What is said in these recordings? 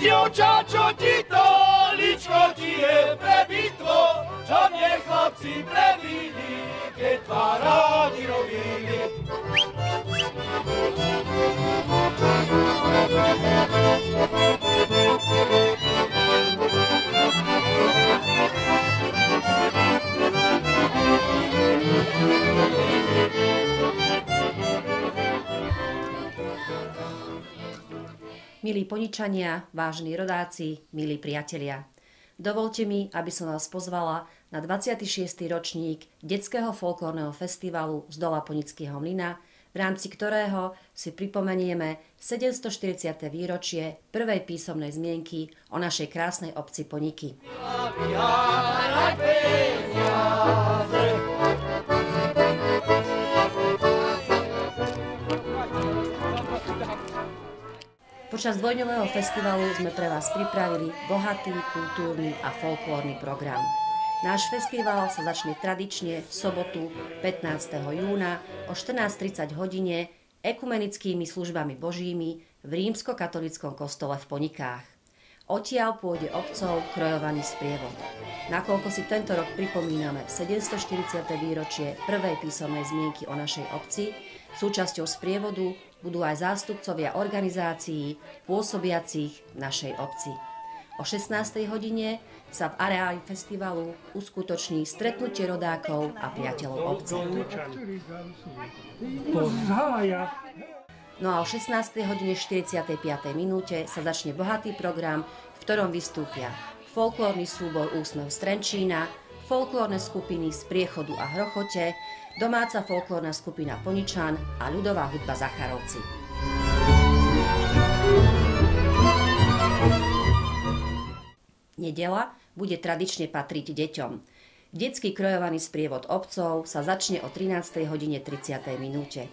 dievča, čo ti to ličko ti je prebitlo, čo mne chlapci prebili, keď parády robili. Milí Poničania, vážni rodáci, milí priatelia. Dovolte mi, aby som vás pozvala na 26. ročník Detského folklórneho festivalu z Dola Ponického mlyna, v rámci ktorého si pripomenieme 740. výročie prvej písomnej zmienky o našej krásnej obci Poniky. Počas dvojdňového festivalu sme pre vás pripravili bohatý, kultúrny a folklórny program. Náš festival sa začne tradične v sobotu 15. júna o 14:30 hodine ekumenickými službami božími v rímskokatolíckom kostole v Ponikách. Odtiaľ pôjde obcov krojovaný sprievod. Nakoľko si tento rok pripomíname 740. výročie prvej písomnej zmienky o našej obci, súčasťou sprievodu budú aj zástupcovia organizácií pôsobiacich v našej obci. O 16. hodine sa v areáli festivalu uskutoční stretnutie rodákov a priateľov obce. No a o 16. hodine 45. minúte sa začne bohatý program, v ktorom vystúpia folklórny súbor Úsmev z Trenčína, folklórne skupiny z Priechodu a Hrochote, domáca folklórna skupina Poničan a ľudová hudba Zacharovci. Nedeľa bude tradične patriť deťom. Detský krojovaný sprievod obcov sa začne o 13:30 minúte.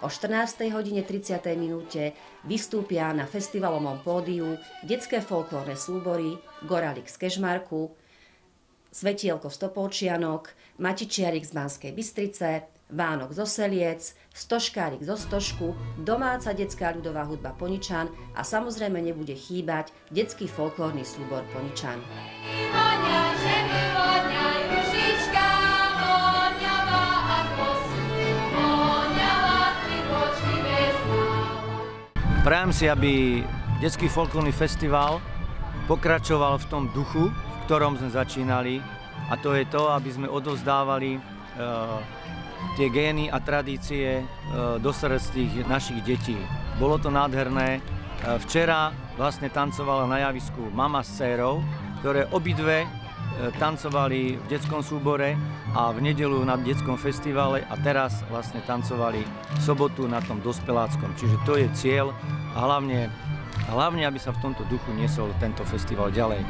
O 14:30 minúte vystúpia na festivalovom pódiu detské folklórne súbory Goralik z Kežmarku, Svetielko z Topolčianok, Matičiarik z Banskej Bystrice, Vánok zo Seliec, Stoškárik zo Stošku, domáca detská ľudová hudba Poničan a samozrejme nebude chýbať detský folklórny súbor Poničan. Prajem si, aby detský folklórny festival pokračoval v tom duchu, v ktorom sme začínali, a to je to, aby sme odovzdávali tie gény a tradície do srdc tých našich detí. Bolo to nádherné. Včera vlastne tancovala na javisku mama s dcérou, ktoré obidve tancovali v detskom súbore a v nedeľu na detskom festivale a teraz vlastne tancovali v sobotu na tom dospeláckom. Čiže to je cieľ a hlavne, aby sa v tomto duchu niesol tento festival ďalej.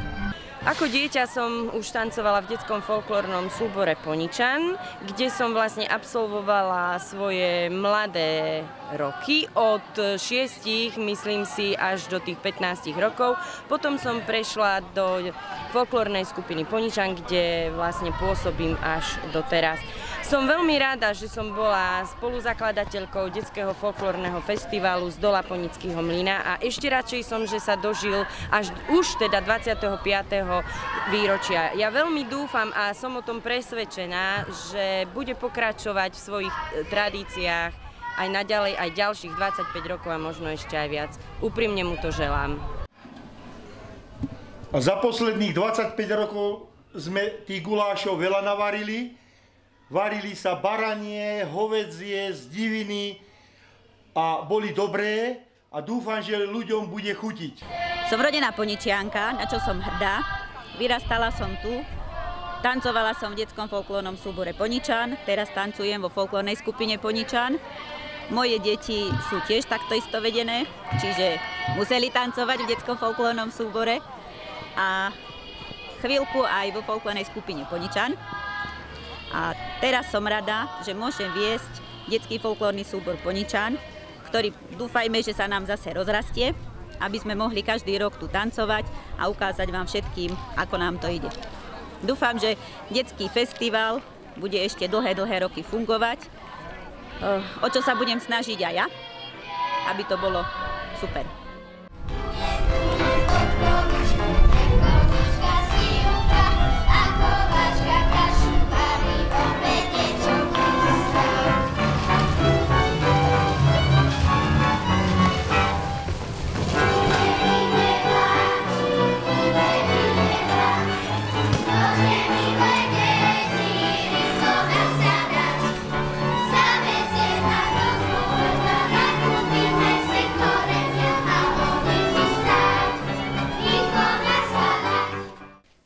Ako dieťa som už tancovala v detskom folklórnom súbore Poničan, kde som vlastne absolvovala svoje mladé roky od 6, myslím si, až do tých 15 rokov. Potom som prešla do folklórnej skupiny Poničan, kde vlastne pôsobím až doteraz. Som veľmi rada, že som bola spoluzakladateľkou detského folklórneho festivalu z Dola Ponického mlyna a ešte radšej som, že sa dožil až už teda 25. výročia. Ja veľmi dúfam a som o tom presvedčená, že bude pokračovať v svojich tradíciách aj naďalej, aj ďalších 25 rokov a možno ešte aj viac. Úprimne mu to želám. A za posledných 25 rokov sme tých gulášov veľa navarili. Varili sa baranie, hovädzie, z diviny a boli dobré a dúfam, že ľuďom bude chutiť. Som rodená Poničianka, na čo som hrdá. Vyrastala som tu, tancovala som v detskom folklórnom súbore Poničan, teraz tancujem vo folklórnej skupine Poničan. Moje deti sú tiež takto isto vedené, čiže museli tancovať v detskom folklórnom súbore a chvíľku aj vo folklórnej skupine Poničan. A teraz som rada, že môžem viesť detský folklórny súbor Poničan, ktorý dúfajme, že sa nám zase rozrastie, aby sme mohli každý rok tu tancovať a ukázať vám všetkým, ako nám to ide. Dúfam, že detský festival bude ešte dlhé roky fungovať, o čo sa budem snažiť aj ja, aby to bolo super.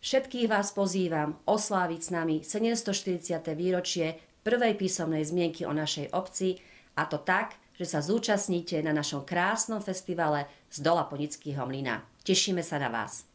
Všetkých vás pozývam osláviť s nami 740. výročie prvej písomnej zmienky o našej obci, a to tak, že sa zúčastníte na našom krásnom festivale z Dola Ponického mlyna. Tešíme sa na vás.